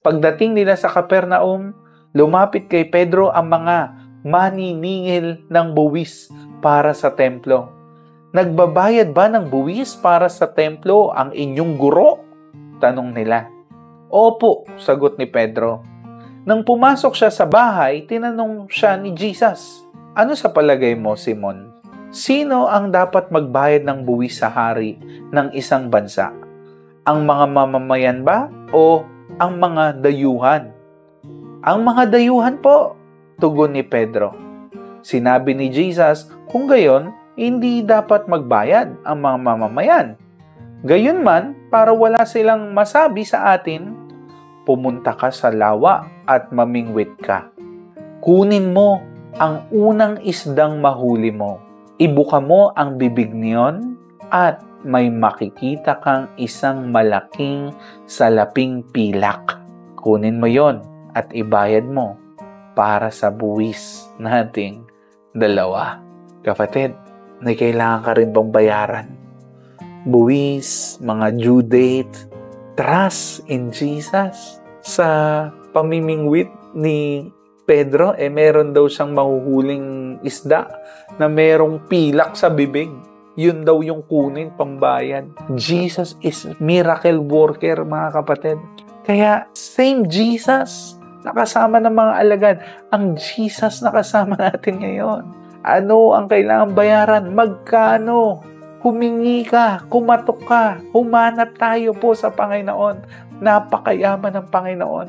Pagdating nila sa Capernaum, lumapit kay Pedro ang mga maniningil ng buwis para sa templo. Nagbabayad ba ng buwis para sa templo ang inyong guro? Tanong nila. Opo, sagot ni Pedro. Nang pumasok siya sa bahay, tinanong siya ni Jesus, ano sa palagay mo, Simon? Sino ang dapat magbayad ng buwis sa hari ng isang bansa? Ang mga mamamayan ba o ang mga dayuhan? Ang mga dayuhan po, tugon ni Pedro. Sinabi ni Jesus, kung gayon, hindi dapat magbayad ang mga mamamayan. Gayunman, para wala silang masabi sa atin, pumunta ka sa lawa at mamingwit ka. Kunin mo ang unang isdang mahuli mo. Ibuka mo ang bibig niyon at may makikita kang isang malaking salaping pilak. Kunin mo yon at ibayad mo para sa buwis nating dalawa. Kapatid, may kailangan ka rin bang bayaran? Buwis, mga due date, trust in Jesus. Sa pamimingwit ni Pedro, meron daw siyang mahuhuling isda na merong pilak sa bibig. Yun daw yung kunin pambayad. Jesus is miracle worker, mga kapatid. Kaya, same Jesus nakasama ng mga alagad. Ang Jesus nakasama natin ngayon. Ano ang kailangan bayaran? Magkano? Humingi ka, kumatok ka, humanap tayo po sa Panginoon. Napakayaman ng Panginoon.